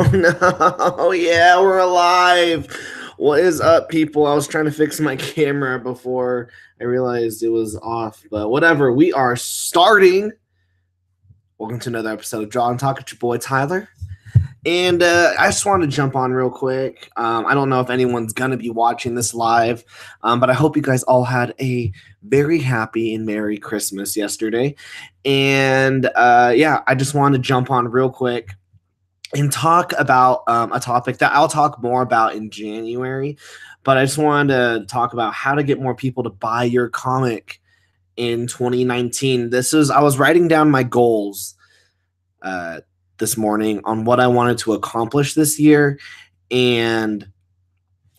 Oh no, yeah, we're alive. What is up, people? I was trying to fix my camera before I realized it was off, but whatever. We are starting. Welcome to another episode of Draw and Talk with your boy Tyler. And I just wanted to jump on real quick. I don't know if anyone's going to be watching this live, but I hope you guys all had a very happy and Merry Christmas yesterday. And yeah, I just wanted to jump on real quick and talk about a topic that I'll talk more about in January. But I just wanted to talk about how to get more people to buy your comic in 2019. I was writing down my goals uh, this morning on what I wanted to accomplish this year, and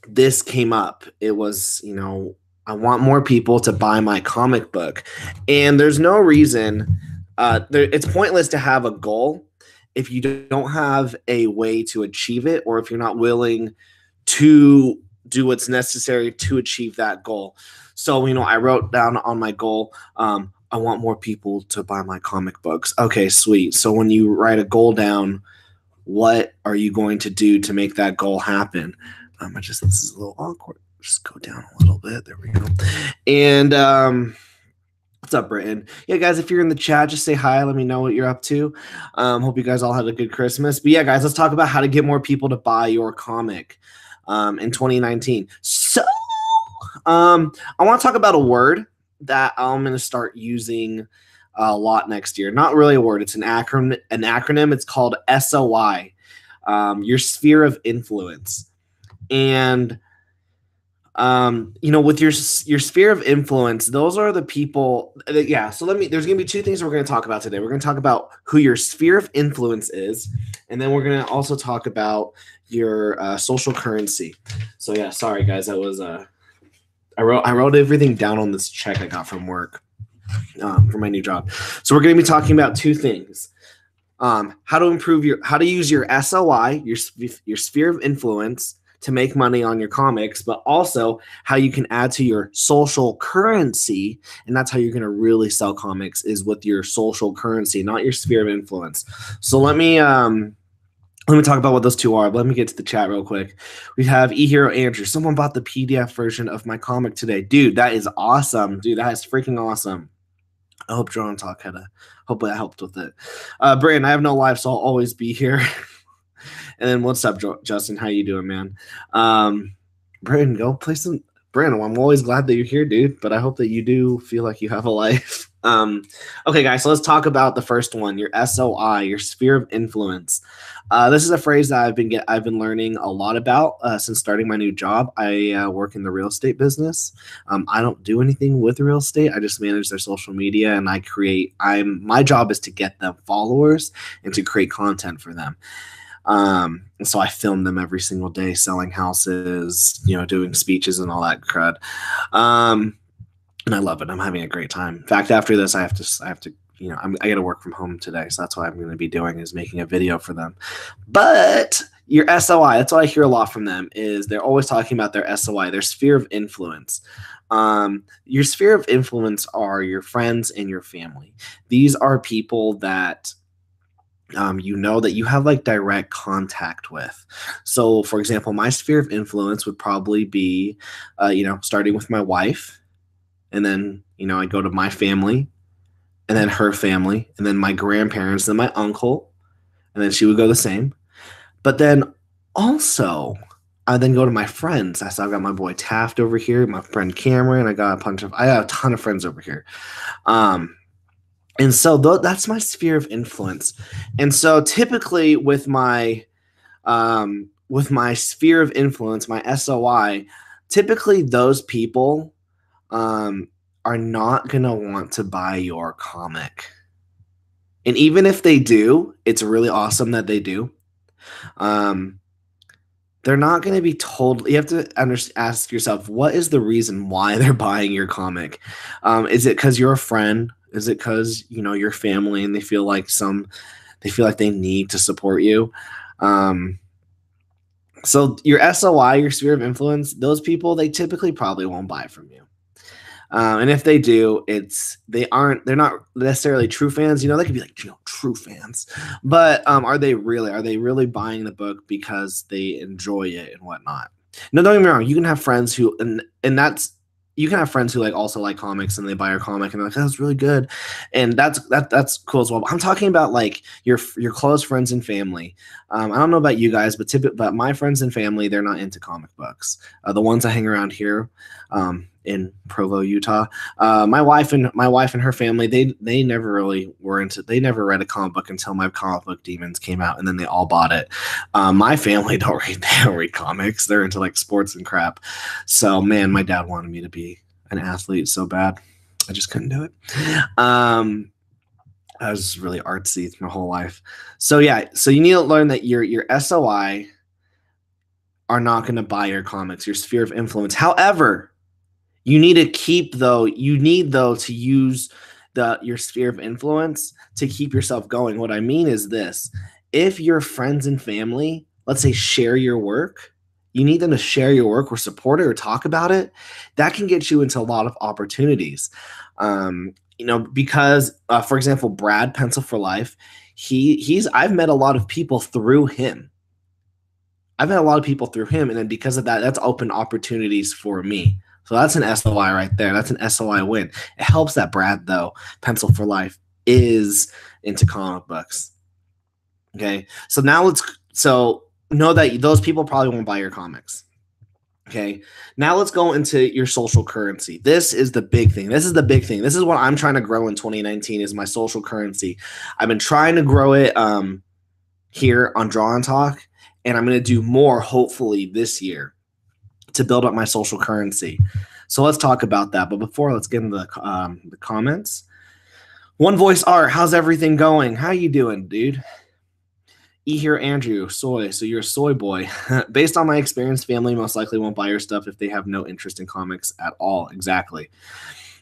this came up. It was, I want more people to buy my comic book, and there's no reason. It's pointless to have a goal if you don't have a way to achieve it, or if you're not willing to do what's necessary to achieve that goal. So, I wrote down on my goal, I want more people to buy my comic books. Okay, sweet. So when you write a goal down, what are you going to do to make that goal happen? This is a little awkward. Just go down a little bit. There we go. And what's up, Britton? Yeah, guys, if you're in the chat, just say hi. Let me know what you're up to. Hope you guys all had a good Christmas. But yeah, guys, let's talk about how to get more people to buy your comic in 2019. So I want to talk about a word that I'm going to start using a lot next year. Not really a word. It's an acronym. It's called SOI, your sphere of influence. And with your sphere of influence, those are the people. Yeah. So there's going to be two things we're going to talk about today. We're going to talk about who your sphere of influence is, and then we're going to also talk about your social currency. So yeah, sorry guys, that was I wrote everything down on this check I got from work for my new job. So we're going to be talking about two things: how to use your SOI, your sphere of influence, to make money on your comics, but also how you can add to your social currency. And that's how you're going to really sell comics, is with your social currency, not your sphere of influence. So let me talk about what those two are. Let me get to the chat real quick. We have eHero Andrew. Someone bought the PDF version of my comic today. Dude, that is awesome. Dude, that is freaking awesome. I hope Draw and Talk hope that helped with it. Brandon, I have no life, so I'll always be here. And then what's up, Justin? How you doing, man? Brandon, go play some. Brandon, I'm always glad that you're here, dude. But I hope that you do feel like you have a life. Okay, guys. So let's talk about the first one, your SOI, your sphere of influence. This is a phrase that I've been learning a lot about since starting my new job. I work in the real estate business. I don't do anything with real estate. I just manage their social media, and my job is to get them followers and to create content for them. And so I film them every single day, selling houses, doing speeches and all that crud. And I love it. I'm having a great time. In fact, after this, I have to, I got to work from home today. So that's what I'm going to be doing, is making a video for them. But your SOI, that's what I hear a lot from them, is they're always talking about their SOI, their sphere of influence. Your sphere of influence are your friends and your family. These are people that that you have like direct contact with. So for example, my sphere of influence would probably be, starting with my wife, and then, I go to my family, and then her family, and then my grandparents, and my uncle, and then she would go the same. But then also, I then go to my friends. I've got my boy Taft over here, my friend Cameron. I got a ton of friends over here. And so that's my sphere of influence. And so typically with my sphere of influence, my SOI, typically those people are not going to want to buy your comic. And even if they do, it's really awesome that they do. They're not going to be told. You have to ask yourself, what is the reason why they're buying your comic? Is it because you're a friend? Is it because your family, and they feel like they need to support you? So your SOI, your sphere of influence, those people, they typically probably won't buy from you. And if they do, they're not necessarily true fans. They could be like, true fans, but are they really buying the book because they enjoy it and whatnot? No, don't get me wrong. You can have friends who, and that's, you can have friends who also like comics and they buy your comic and they're like, that's really good. And that's cool as well. But I'm talking about like your close friends and family. I don't know about you guys, but my friends and family, they're not into comic books. The ones that hang around here, in Provo, Utah, my wife and her family, they never really they never read a comic book until My Comic Book Demons came out, and then they all bought it. My family they don't read comics. They're into like sports and crap. So man, my dad wanted me to be an athlete so bad. I just couldn't do it. I was really artsy my whole life. So yeah, so you need to learn that your SOI are not going to buy your comics, your sphere of influence. However, you need to use your sphere of influence to keep yourself going. What I mean is this: if your friends and family, let's say, share your work, you need them to share your work or support it or talk about it. That can get you into a lot of opportunities. Because for example, Brad, Pencil for Life, I've met a lot of people through him. And then because of that, that's opened opportunities for me. So that's an SOI right there. That's an SOI win. It helps that Brad, though, Pencil for Life, is into comic books. Okay, so now know that those people probably won't buy your comics. Okay, now let's go into your social currency. This is the big thing. This is what I'm trying to grow in 2019 is my social currency. I've been trying to grow it here on Draw and Talk, and I'm going to do more hopefully this year to build up my social currency. So let's talk about that. But before, let's get into the comments. One Voice Art, how's everything going? How you doing, dude? Here, Andrew, soy. So you're a soy boy. Based on my experience, family most likely won't buy your stuff if they have no interest in comics at all. Exactly.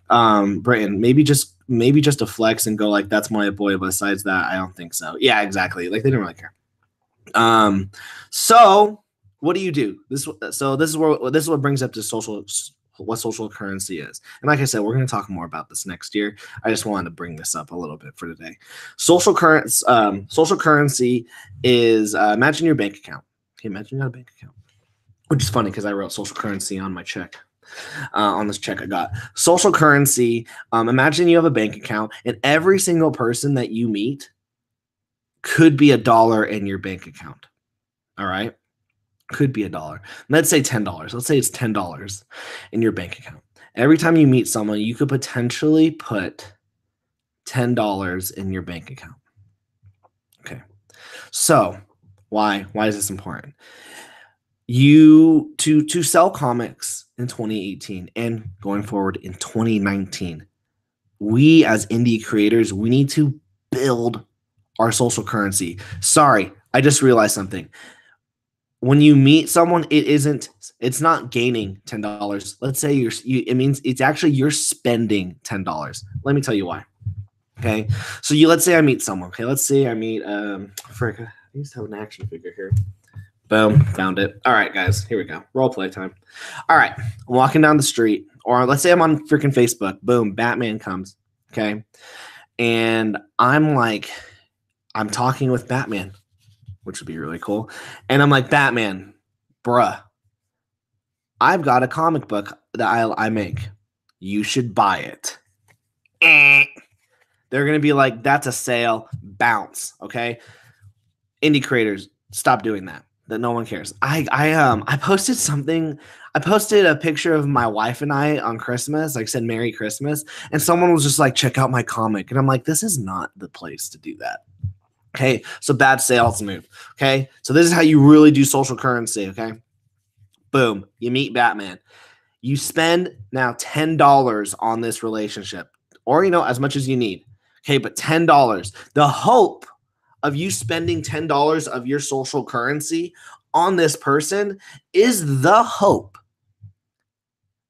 Britton, maybe just a flex and go like, that's my boy. But besides that, I don't think so. Yeah, exactly. Like they don't really care. So what do you do? This is what brings up to what social currency is. And like I said, we're going to talk more about this next year. I just wanted to bring this up a little bit for today. Social currency is imagine your bank account. Okay, imagine you got a bank account, which is funny because I wrote social currency on my check. On this check I got. Social currency, imagine you have a bank account and every single person that you meet could be $1 in your bank account. All right? Could be $1. Let's say $10. Let's say it's $10 in your bank account. Every time you meet someone, you could potentially put $10 in your bank account. Okay. So why is this important? To sell comics in 2018 and going forward in 2019, we as indie creators, we need to build our social currency. Sorry, I just realized something. When you meet someone, it's not gaining $10. Let's say it means it's actually you're spending $10. Let me tell you why. Okay. So let's say I meet someone. Okay. Let's say I meet, I used to have an action figure here. Boom. Found it. All right, guys, here we go. Role play time. All right. I'm walking down the street, or let's say I'm on freaking Facebook. Boom. Batman comes. Okay. And I'm talking with Batman, which would be really cool. And I'm like, Batman, bruh, I've got a comic book that I make. You should buy it. They're going to be like, that's a sale. Bounce. Okay. Indie creators, stop doing that. That no one cares. I posted something. I posted a picture of my wife and I on Christmas. Like said, Merry Christmas. And someone was just like, check out my comic. And I'm like, this is not the place to do that. Okay, so bad sales move. Okay, so this is how you really do social currency. Okay, boom, you meet Batman. You spend now $10 on this relationship, or as much as you need. Okay, but $10. The hope of you spending $10 of your social currency on this person is the hope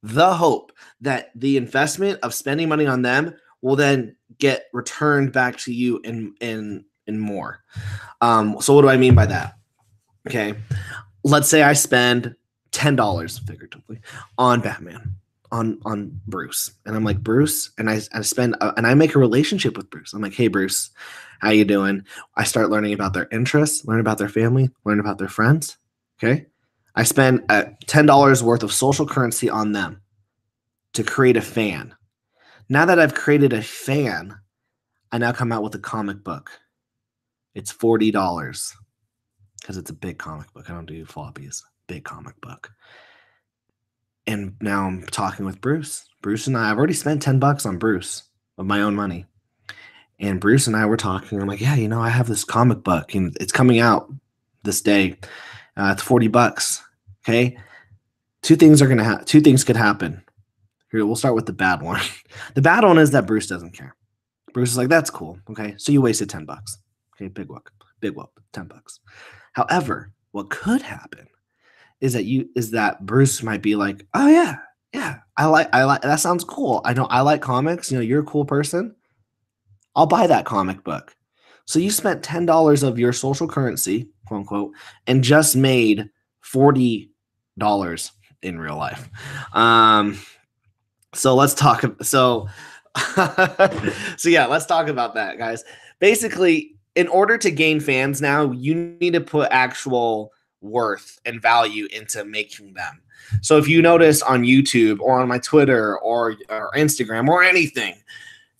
that the investment of spending money on them will then get returned back to you in more. So what do I mean by that? Okay. Let's say I spend $10 figuratively on Batman. on Bruce, and I'm like, Bruce, and I spend and I make a relationship with Bruce. I'm like, hey Bruce, how you doing? I start learning about their interests, learn about their family, learn about their friends. Okay, I spend $10 worth of social currency on them to create a fan. Now that I've created a fan, I now come out with a comic book. It's $40 because it's a big comic book. I don't do floppies. Big comic book. And now I'm talking with Bruce. Bruce and I've already spent $10 on Bruce of my own money. And Bruce and I were talking. I'm like, yeah, I have this comic book and it's coming out this day. It's $40. Okay. Two things could happen. Here, we'll start with the bad one. The bad one is that Bruce doesn't care. Bruce is like, that's cool. Okay. So you wasted $10. Okay. Big whoop, $10. However, what could happen is that Bruce might be like, oh yeah, I like that sounds cool. I like comics. You're a cool person. I'll buy that comic book. So you spent $10 of your social currency, quote unquote, and just made $40 in real life. So let's talk. So yeah, let's talk about that, guys. Basically, in order to gain fans now, you need to put actual worth and value into making them. So if you notice on YouTube or on my Twitter or Instagram or anything,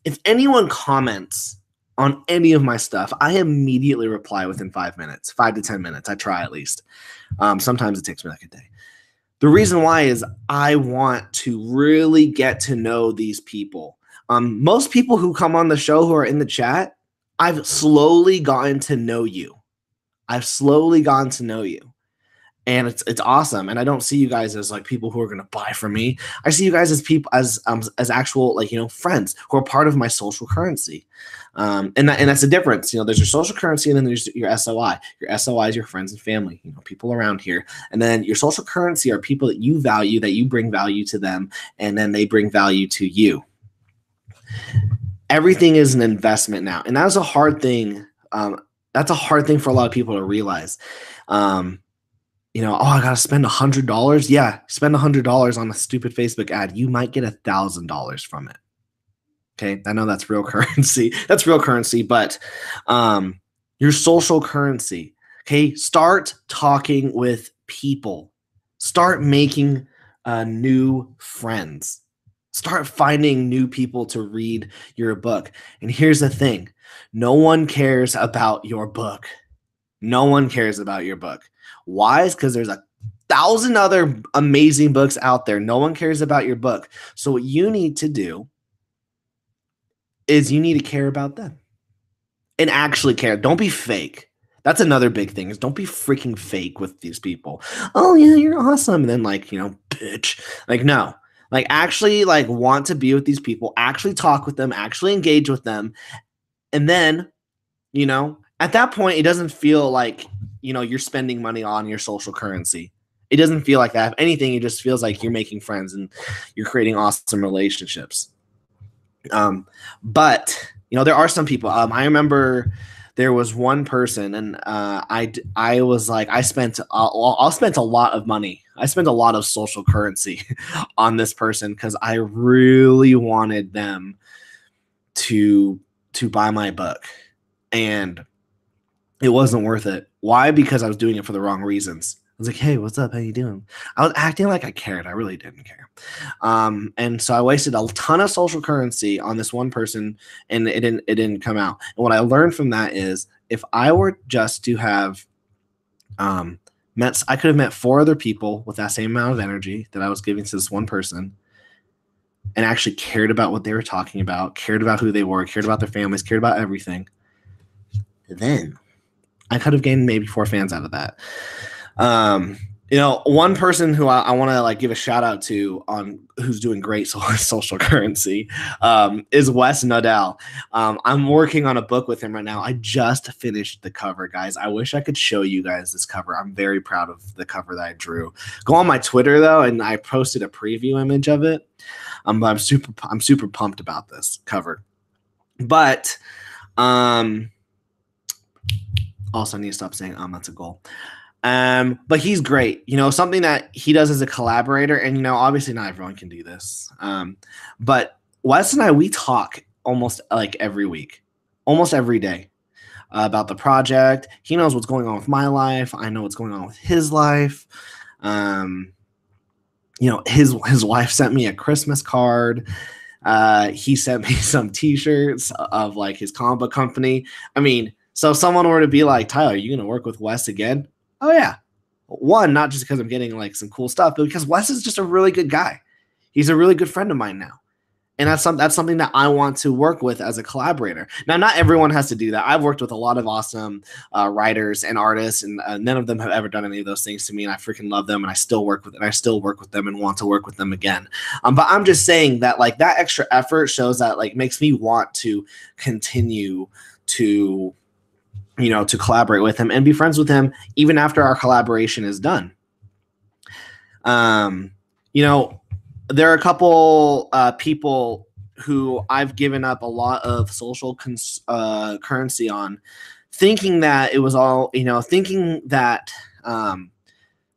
if anyone comments on any of my stuff, I immediately reply within 5 minutes, 5 to 10 minutes. I try at least. Sometimes it takes me like a day. The reason why is I want to really get to know these people. Most people who come on the show who are in the chat, I've slowly gotten to know you. And it's awesome. And I don't see you guys as like people who are going to buy from me. I see you guys as people as actual friends who are part of my social currency. And that's the difference. There's your social currency and then there's your SOI. Your SOI is your friends and family, people around here. And then your social currency are people that you value, that you bring value to them, and then they bring value to you. Everything is an investment now. And that's a hard thing. That's a hard thing for a lot of people to realize. I got to spend $100. Yeah, spend $100 on a stupid Facebook ad. You might get $1,000 from it. Okay, I know that's real currency. That's real currency, but your social currency. Okay, start talking with people. Start making new friends. Start finding new people to read your book. And here's the thing. No one cares about your book. No one cares about your book. Why? Is because there's 1,000 other amazing books out there. No one cares about your book. So what you need to do is you need to care about them and actually care. Don't be fake. That's another big thing is don't be freaking fake with these people. Oh yeah, you're awesome. And then bitch. No. Actually want to be with these people, actually talk with them, actually engage with them. And then, at that point, it doesn't feel like, you're spending money on your social currency. It doesn't feel like that. If anything, it just feels like you're making friends and you're creating awesome relationships. But, there are some people. I remember there was one person and I was like, I spent a lot of money. I spent a lot of social currency on this person because I really wanted them to buy my book. And it wasn't worth it. Why? Because I was doing it for the wrong reasons. I was like, hey, what's up? How you doing? I was acting like I cared. I really didn't care. And so I wasted a ton of social currency on this one person and it didn't come out. And what I learned from that is if I were just to have I could have met 4 other people with that same amount of energy that I was giving to this one person and actually cared about what they were talking about, cared about who they were, cared about their families, cared about everything. Then I could have gained maybe 4 fans out of that. One person who I want to give a shout out to on who's doing great social currency is Wes Nodell. I'm working on a book with him right now. I just finished the cover, guys. I wish I could show you guys this cover. I'm very proud of the cover that I drew. Go on my Twitter though, and I posted a preview image of it. But I'm super pumped about this cover. But also I need to stop saying that's a goal. But he's great. Something that he does as a collaborator, and obviously not everyone can do this. But Wes and I, we talk almost like every week, almost every day, about the project. He knows what's going on with my life. I know what's going on with his life. His wife sent me a Christmas card. He sent me some T-shirts of like his comic book company. I mean, so if someone were to be like, Tyler, are you going to work with Wes again? Oh yeah. One, not just because I'm getting like some cool stuff, but because Wes is just a really good guy. He's a really good friend of mine now. And that's something that I want to work with as a collaborator. Now, not everyone has to do that. I've worked with a lot of awesome writers and artists, and none of them have ever done any of those things to me. And I freaking love them, and I still work with them and want to work with them again. But I'm just saying that like that extra effort shows that like makes me want to continue to to collaborate with him and be friends with him even after our collaboration is done. There are a couple people who I've given up a lot of social currency on, thinking that it was all, thinking that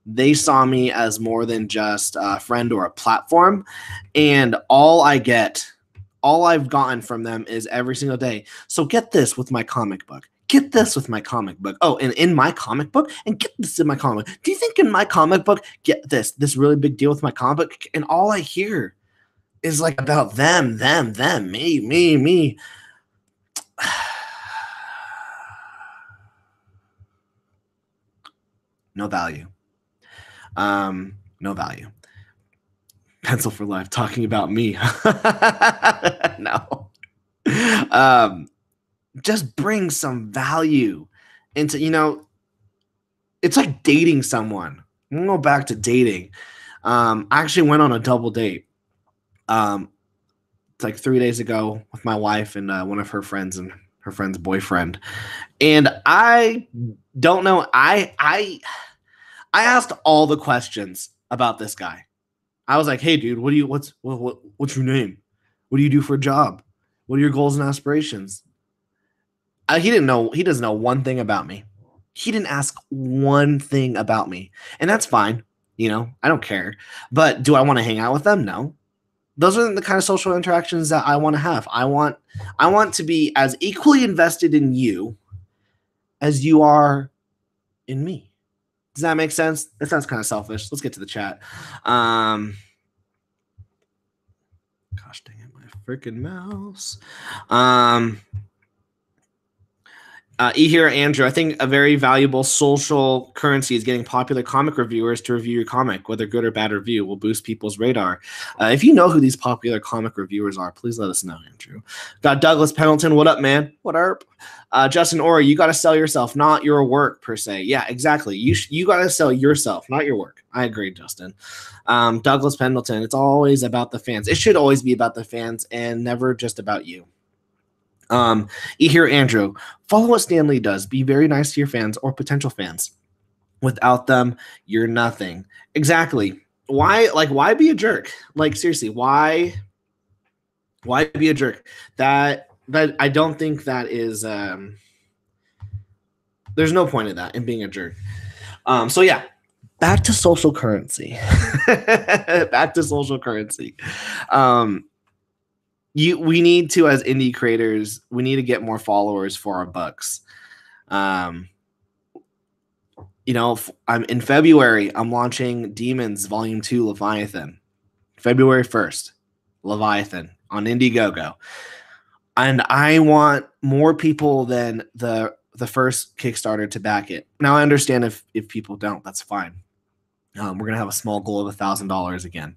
they saw me as more than just a friend or a platform. And all I've gotten from them is every single day. So get this with my comic book. Get this with my comic book. Oh, and in my comic book, and get this in my comic book. Do you think in my comic book, get this really big deal with my comic book? And all I hear is like about them, me. No value. No value. Pencil for Life talking about me. No. Just bring some value into, it's like dating someone. I'm gonna go back to dating. I actually went on a double date. It's like 3 days ago with my wife and one of her friends and her friend's boyfriend. And I don't know. I asked all the questions about this guy. I was like, "Hey, dude, what's your name? What do you do for a job? What are your goals and aspirations?" He didn't know. He doesn't know one thing about me. He didn't ask one thing about me, and that's fine. I don't care. But do I want to hang out with them? No. Those are the kind of social interactions that I want to have. I want to be as equally invested in you as you are in me. Does that make sense? That sounds kind of selfish. Let's get to the chat. Gosh dang it, my freaking mouse. Here, Andrew, I think a very valuable social currency is getting popular comic reviewers to review your comic, whether good or bad review will boost people's radar. If you know who these popular comic reviewers are, please let us know, Andrew. Got Douglas Pendleton. What up, man? What up? Justin Ori, you got to sell yourself, not your work per se. Yeah, exactly. You got to sell yourself, not your work. I agree, Justin. Douglas Pendleton, it's always about the fans. It should always be about the fans and never just about you. Here, Andrew, follow what Stan Lee does. Be very nice to your fans or potential fans. Without them, you're nothing. Exactly. Why be a jerk? Like, seriously, why be a jerk? That I don't think that is, there's no point in that, in being a jerk. So yeah, back to social currency. Back to social currency. We need to, as indie creators, we need to get more followers for our books. I'm in February, I'm launching Demons Volume 2 Leviathan. February 1st, Leviathan on Indiegogo. And I want more people than the first Kickstarter to back it. Now, I understand if people don't, that's fine. We're going to have a small goal of $1,000 again.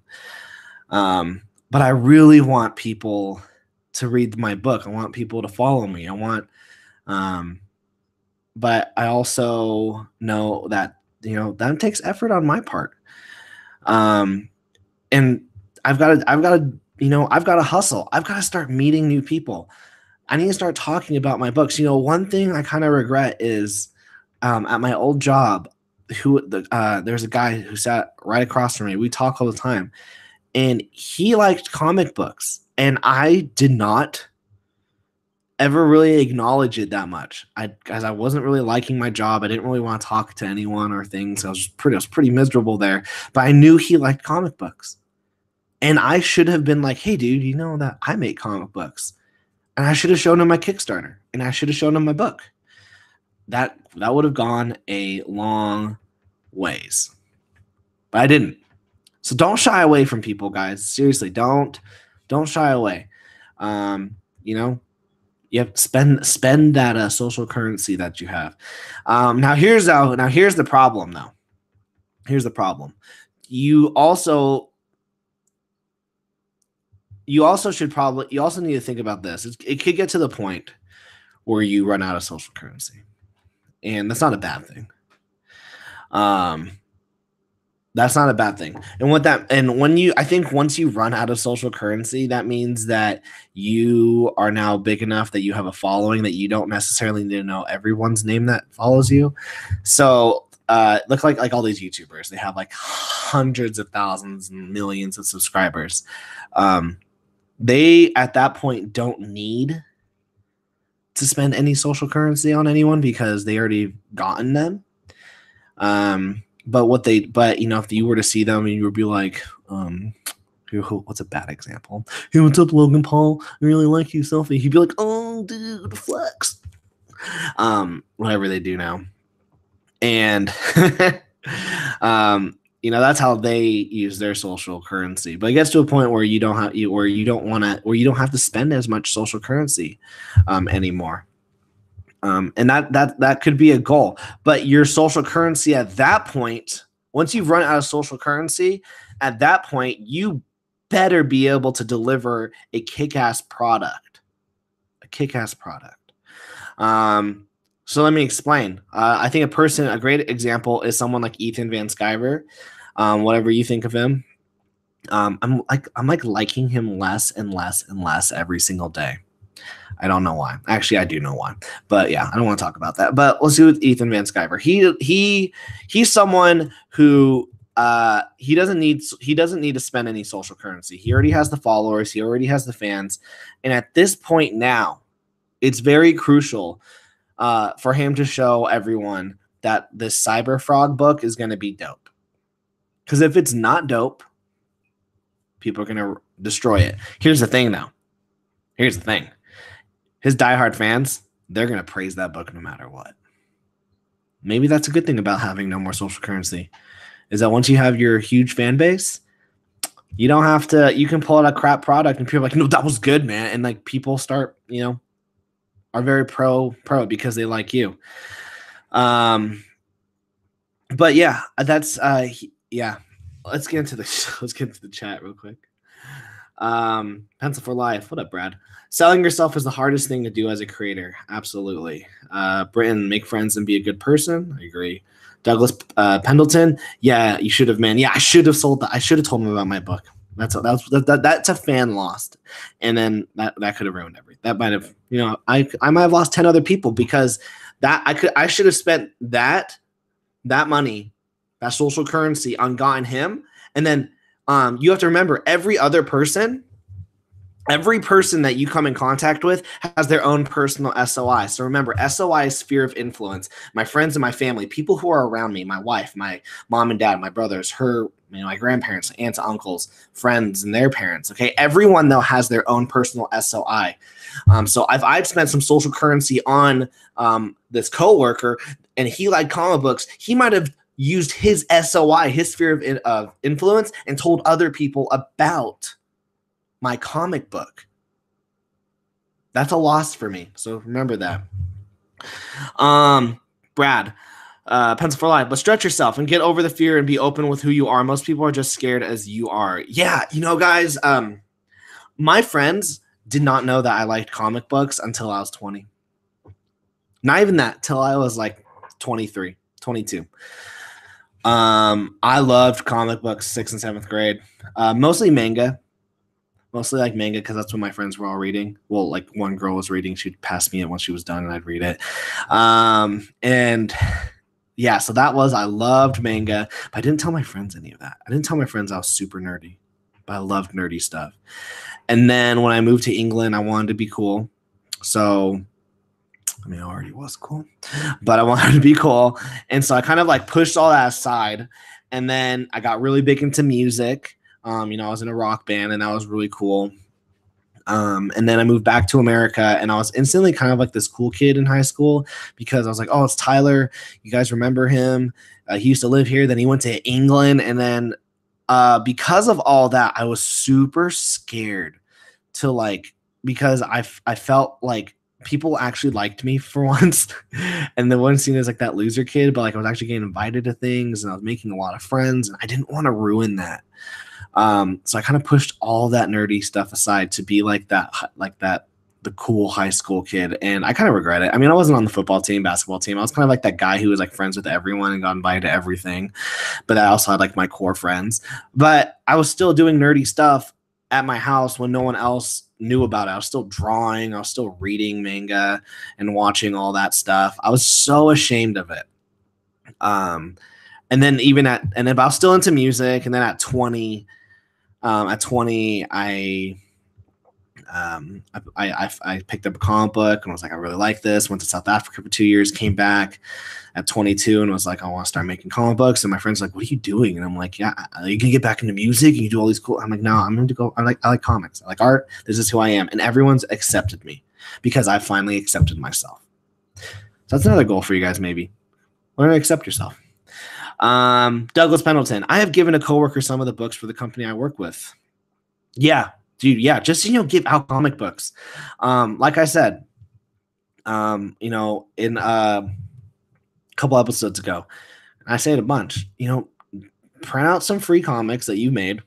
But I really want people to read my book. I want people to follow me. But I also know that, that takes effort on my part. And I've got to hustle. I've got to start meeting new people. I need to start talking about my books. One thing I kind of regret is, at my old job, there's a guy who sat right across from me. We talk all the time. And he liked comic books, and I did not. ever really acknowledge it that much. As I wasn't really liking my job. I didn't really want to talk to anyone or things. I was pretty miserable there. But I knew he liked comic books. And I should have been like, hey, dude, you know that I make comic books. And I should have shown him my Kickstarter. And I should have shown him my book. That would have gone a long ways. But I didn't. So don't shy away from people, guys. Seriously, don't shy away. You have to spend that social currency that you have. Now here's the problem, though. Here's the problem. You also need to think about this. It could get to the point where you run out of social currency, and that's not a bad thing. That's not a bad thing. I think once you run out of social currency, that means that you are now big enough that you have a following that you don't necessarily need to know everyone's name that follows you. So look like all these YouTubers, they have like hundreds of thousands and millions of subscribers. They at that point don't need to spend any social currency on anyone because they already gotten them. But if you were to see them and you would be like, what's a bad example? Hey, what's up, Logan Paul? I really like you, selfie. He'd be like, oh, dude, flex. Whatever they do now. And, that's how they use their social currency. But it gets to a point where you don't have to spend as much social currency anymore. And that could be a goal, but your social currency at that point, once you've run out of social currency, at that point, you better be able to deliver a kick-ass product. So let me explain. I think a great example is someone like Ethan Van Sciver. Whatever you think of him, I'm liking him less and less and less every single day. I don't know why. Actually, I do know why. But yeah, I don't want to talk about that. But let's do with Ethan Van Sciver. He's someone who he doesn't need to spend any social currency. He already has the followers. He already has the fans. And at this point now, it's very crucial for him to show everyone that this Cyberfrog book is going to be dope. Because if it's not dope, people are going to destroy it. Here's the thing, though. His diehard fans, they're going to praise that book no matter what. Maybe that's a good thing about having no more social currency, is that once you have your huge fan base, you don't have to, you can pull out a crap product and people are like, no, that was good, man. And like people start, are very pro because they like you. But yeah, that's, yeah. Let's get into the chat real quick. Pencil for Life. What up, Brad? Selling yourself is the hardest thing to do as a creator. Absolutely. Britton, make friends and be a good person. I agree. Douglas Pendleton. Yeah, you should have, man. Yeah, I should have sold that. I should have told him about my book. That's a fan lost, and then that could have ruined everything. That might have, I might have lost 10 other people because I should have spent that money, that social currency, on gotten him, and then you have to remember every person that you come in contact with has their own personal SOI. So remember, SOI is sphere of influence. My friends and my family, people who are around me, my wife, my mom and dad, my brothers, my grandparents, aunts, uncles, friends, and their parents. Okay, everyone though has their own personal SOI. So if I'd spent some social currency on this coworker and he liked comic books, he might have used his SOI, his sphere of influence, and told other people about my comic book. That's a loss for me. So remember that. Brad, Pencil for Life. But stretch yourself and get over the fear and be open with who you are. Most people are just scared as you are. Yeah, guys, my friends did not know that I liked comic books until I was 20. Not even that, till I was like 23, 22. I loved comic books 6th and 7th grade. Mostly manga. Mostly like manga because that's what my friends were all reading. Well, like one girl was reading. She'd pass me it once she was done and I'd read it. And yeah, so I loved manga, but I didn't tell my friends any of that. I didn't tell my friends I was super nerdy, but I loved nerdy stuff. And then when I moved to England, I wanted to be cool. So, I mean, I already was cool, but I wanted to be cool. And so I kind of like pushed all that aside. And then I got really big into music. I was in a rock band and that was really cool. And then I moved back to America and I was instantly kind of like this cool kid in high school because I was like, oh, it's Tyler. You guys remember him? He used to live here. Then he went to England. And then because of all that, I was super scared to like, because I felt like people actually liked me for once. And the one scene is like that loser kid, but like I was actually getting invited to things and I was making a lot of friends and I didn't want to ruin that. So I kind of pushed all that nerdy stuff aside to be like the cool high school kid. And I kind of regret it. I mean, I wasn't on the football team, basketball team. I was kind of like that guy who was like friends with everyone and got invited to everything. But I also had like my core friends, but I was still doing nerdy stuff at my house when no one else knew about it. I was still drawing. I was still reading manga and watching all that stuff. I was so ashamed of it. And then I was still into music. And then at 20, I picked up a comic book and was like, I really like this. Went to South Africa for 2 years, came back at 22 and was like, I want to start making comic books. And my friend's like, what are you doing? And I'm like, yeah, you can get back into music and you do all these cool. I'm like, no, I'm going to go. I like comics. I like art. This is who I am. And everyone's accepted me because I finally accepted myself. So that's another goal for you guys. Maybe learn to accept yourself. Douglas Pendleton. I have given a coworker some of the books for the company I work with. Yeah, dude. Yeah. Just, give out comic books. Like I said, in a couple episodes ago, I say it a bunch, print out some free comics that you made,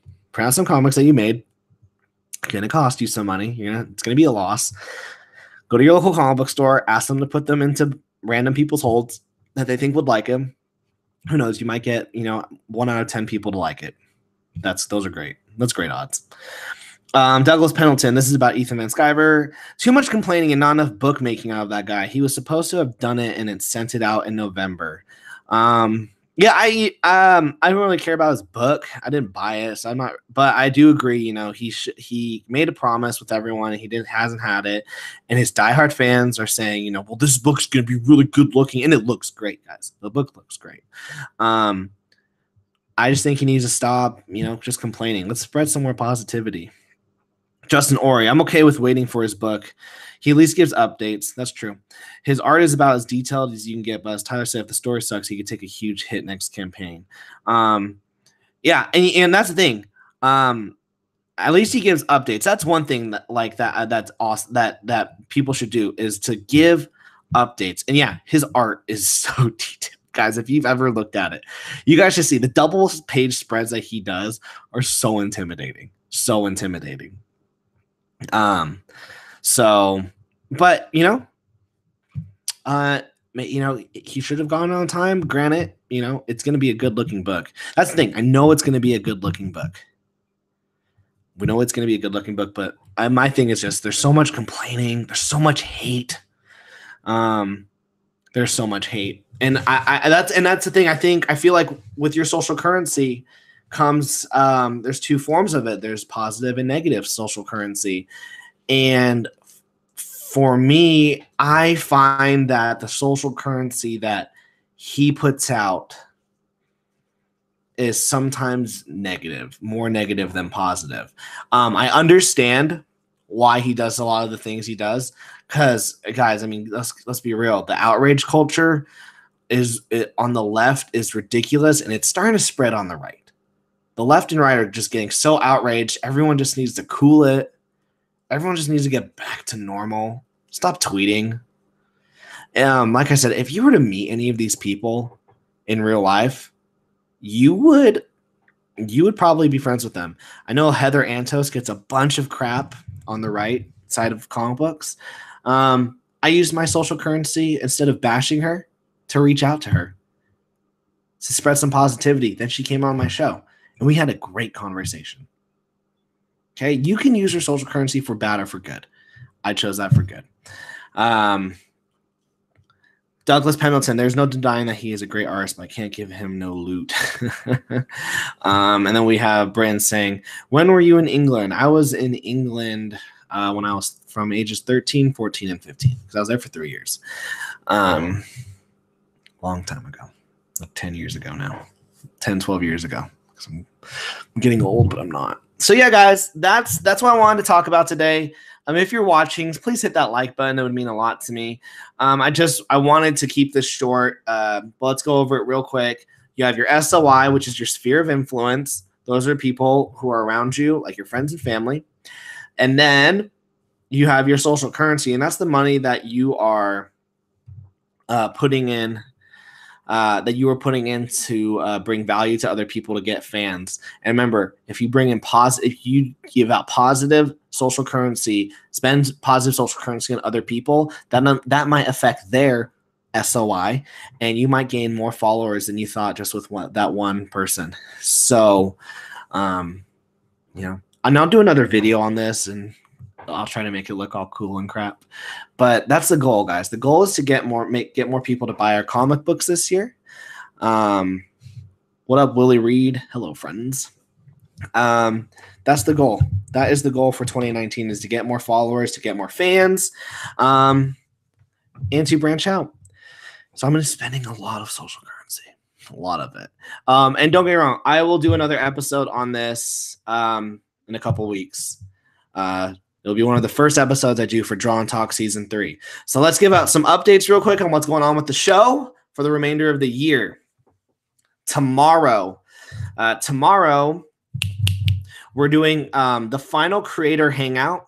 It's going to cost you some money. It's going to be a loss. Go to your local comic book store, ask them to put them into random people's holds that they think would like them. Who knows? You might get, 1 out of 10 people to like it. Those are great. That's great odds. Douglas Pendleton. This is about Ethan Van Sciver. Too much complaining and not enough bookmaking out of that guy. He was supposed to have done it and it sent it out in November. I don't really care about his book. I didn't buy it, so I'm not. But I do agree. He made a promise with everyone, and he hasn't had it. And his diehard fans are saying, well, this book's gonna be really good looking, and it looks great, guys. The book looks great. I just think he needs to stop, just complaining. Let's spread some more positivity. Justin Ori, I'm okay with waiting for his book. He at least gives updates. That's true. His art is about as detailed as you can get, but as Tyler said, if the story sucks, he could take a huge hit next campaign. Yeah, and that's the thing. At least he gives updates. That's one thing that's awesome that people should do is to give updates. And yeah, his art is so detailed. Guys, if you've ever looked at it, you guys should see the double page spreads that he does are so intimidating. So intimidating. But he should have gone on time. Granted, it's going to be a good looking book. That's the thing. I know it's going to be a good looking book. We know it's going to be a good looking book, but my thing is just, there's so much complaining. There's so much hate. There's so much hate. And that's the thing. I feel like with your social currency comes, there's two forms of it. There's positive and negative social currency. And for me, I find that the social currency that he puts out is sometimes negative, more negative than positive. I understand why he does a lot of the things he does. Because, guys, I mean, let's be real. The outrage culture on the left is ridiculous, and it's starting to spread on the right. The left and right are just getting so outraged. Everyone just needs to cool it. Everyone just needs to get back to normal. Stop tweeting. Like I said, if you were to meet any of these people in real life, you would probably be friends with them. I know Heather Antos gets a bunch of crap on the right side of comic books. I used my social currency instead of bashing her to reach out to her to spread some positivity. Then she came on my show and we had a great conversation. Okay, you can use your social currency for bad or for good. I chose that for good. Douglas Pendleton, there's no denying that he is a great artist, but I can't give him no loot. And then we have Brandon saying, when were you in England? I was in England when I was from ages 13, 14, and 15, because I was there for 3 years. Long time ago, like 10 years ago now, 10, 12 years ago. I'm getting old, but I'm not. So yeah, guys, that's what I wanted to talk about today. If you're watching, please hit that like button. It would mean a lot to me. I wanted to keep this short, but let's go over it real quick. You have your SOI, which is your sphere of influence. Those are people who are around you, like your friends and family. And then you have your social currency, and that's the money that you are putting in. That you are putting in to bring value to other people to get fans. And remember, if you bring in if you give out positive social currency, spend positive social currency on other people, that might affect their SOI, and you might gain more followers than you thought just with that one person. So, and I'll do another video on this, and I'll try to make it look all cool and crap. But that's the goal, guys. The goal is to get more people to buy our comic books this year. What up, Willie Reed? Hello, friends. That's the goal. That is the goal for 2019, is to get more followers, to get more fans, and to branch out. So I'm going to be spending a lot of social currency, a lot of it. And don't get me wrong, I will do another episode on this in a couple weeks. It'll be one of the first episodes I do for Draw and Talk Season 3. So let's give out some updates real quick on what's going on with the show for the remainder of the year. Tomorrow, we're doing the final creator hangout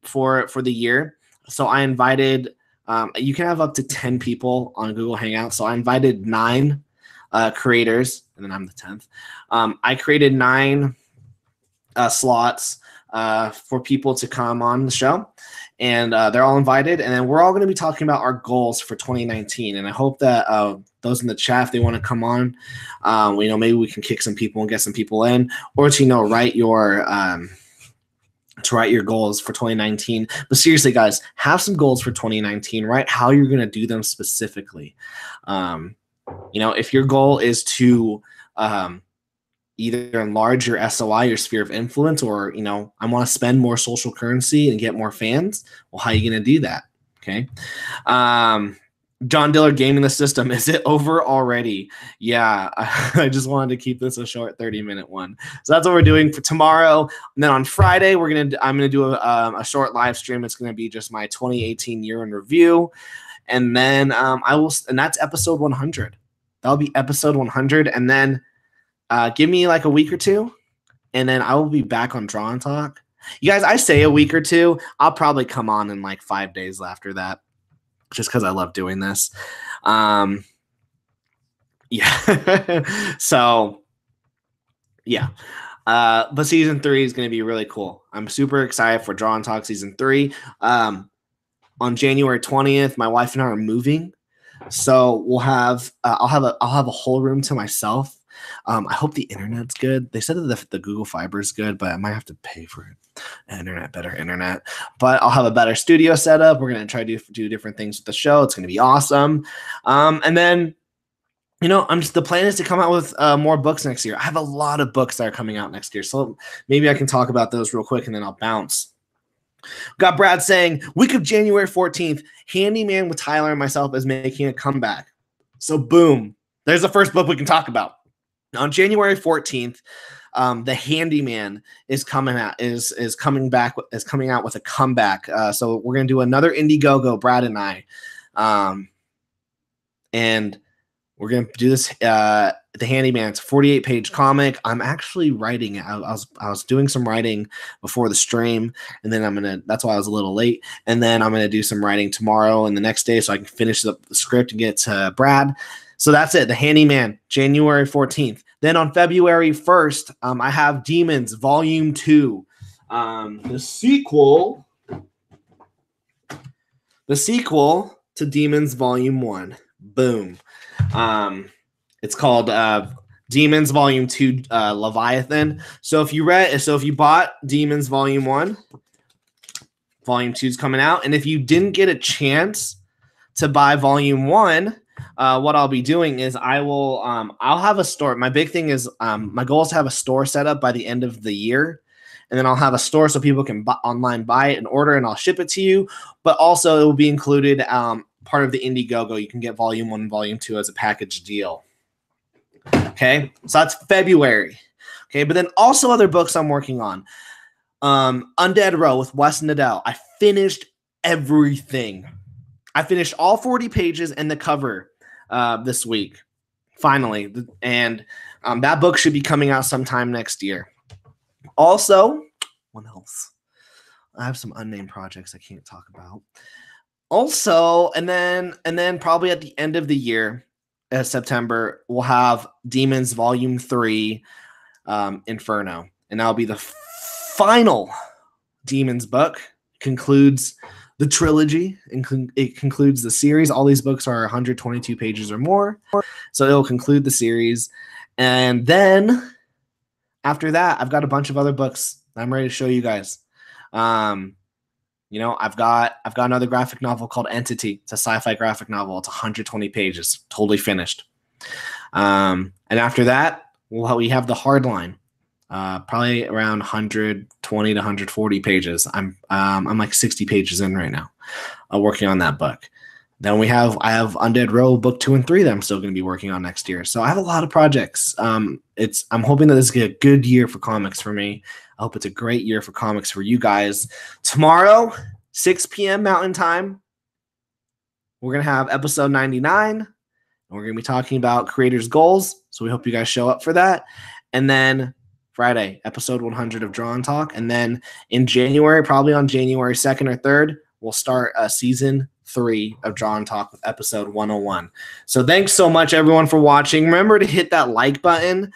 for the year. So I invited, you can have up to 10 people on Google Hangouts. So I invited 9 creators, and then I'm the 10th. I created 9 slots for people to come on the show, and they're all invited. And then we're all going to be talking about our goals for 2019. And I hope that those in the chat, if they want to come on, maybe we can kick some people and get some people in, or to write your goals for 2019. But seriously, guys, have some goals for 2019. Write how you're going to do them specifically. If your goal is to either enlarge your SOI, your sphere of influence, or, I want to spend more social currency and get more fans. Well, how are you going to do that? Okay. John Diller gaming the system. Is it over already? Yeah. I just wanted to keep this a short 30-minute one. So that's what we're doing for tomorrow. And then on Friday, I'm going to do a short live stream. It's going to be just my 2018 year in review. And then and that's episode 100. That'll be episode 100. And then give me like a week or two, and then I will be back on Draw and Talk. You guys, I say a week or two. I'll probably come on in like 5 days after that, just because I love doing this. Yeah. So, yeah. But season 3 is going to be really cool. I'm super excited for Draw and Talk season 3. On January 20th, my wife and I are moving, so we'll have I'll have a whole room to myself. I hope the internet's good. They said that the Google Fiber is good, but I might have to pay for it. Better internet. But I'll have a better studio setup. We're going to try to do different things with the show. It's going to be awesome. And then, the plan is to come out with more books next year. I have a lot of books that are coming out next year. So maybe I can talk about those real quick, and then I'll bounce. Got Brad saying, week of January 14th, Handyman with Tyler and myself is making a comeback. So boom, there's the first book we can talk about. On January 14th, The Handyman is coming out with a comeback. So we're gonna do another Indiegogo, Brad and I, and we're gonna do this. The Handyman. It's a 48-page comic. I'm actually writing it. I was doing some writing before the stream, and then that's why I was a little late. And then I'm gonna do some writing tomorrow and the next day, so I can finish the script and get it to Brad. So that's it. The Handyman, January 14th. Then on February 1st, I have Demons Volume 2. The sequel to Demons Volume 1. Boom. It's called Demons Volume 2 Leviathan. So if you bought Demons Volume 1, Volume 2 is coming out. And if you didn't get a chance to buy Volume 1, what I'll be doing is I'll have a store. My big thing is my goal is to have a store set up by the end of the year. and then I'll have a store so people can online buy it and order, and I'll ship it to you. But also, it will be included part of the Indiegogo. You can get volume 1 and volume 2 as a package deal. Okay, so that's February. Okay, but then also other books I'm working on. Undead Row with Wes Nadell. I finished everything. I finished all 40 pages and the cover this week, finally. And that book should be coming out sometime next year. Also, what else? I have some unnamed projects I can't talk about. Also, and then probably at the end of the year, September, we'll have Demons Volume 3, Inferno. And that'll be the final Demons book. Concludes the trilogy, and it concludes the series. All these books are 122 pages or more. So it'll conclude the series. And then after that, I've got a bunch of other books I'm ready to show you guys. I've got another graphic novel called Entity. It's a sci-fi graphic novel. It's 120 pages, totally finished. And after that, we have the Hardline, probably around 120 to 140 pages. I'm like 60 pages in right now, working on that book. Then I have Undead Row book 2 and 3 that I'm still going to be working on next year. So I have a lot of projects. I'm hoping that this is a good year for comics for me. I hope it's a great year for comics for you guys. Tomorrow, 6 p.m. Mountain Time, we're going to have episode 99. And we're going to be talking about creators' goals. So we hope you guys show up for that. And then Friday, episode 100 of Draw and Talk. And then in January, probably on January 2nd or 3rd, we'll start season 3 of Draw and Talk with episode 101. So thanks so much, everyone, for watching. Remember to hit that like button.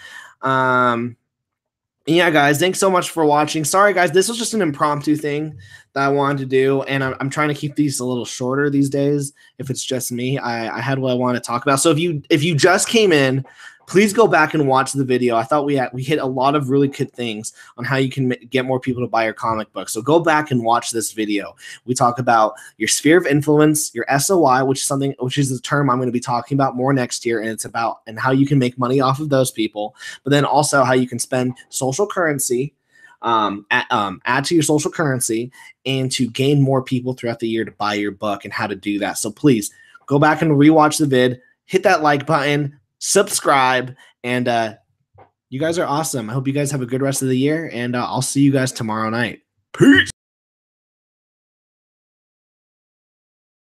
Yeah, guys, thanks so much for watching. Sorry, guys, this was just an impromptu thing that I wanted to do, and I'm trying to keep these a little shorter these days. If it's just me, I had what I wanted to talk about. So if you just came in, please go back and watch the video. I thought we hit a lot of really good things on how you can get more people to buy your comic book. So go back and watch this video. We talk about your sphere of influence, your SOI, which is the term I'm going to be talking about more next year, and it's about and how you can make money off of those people. But then also how you can spend social currency, add to your social currency, and to gain more people throughout the year to buy your book, and how to do that. So please go back and rewatch the vid, hit that like button, subscribe, and you guys are awesome. I hope you guys have a good rest of the year, and I'll see you guys tomorrow night. Peace.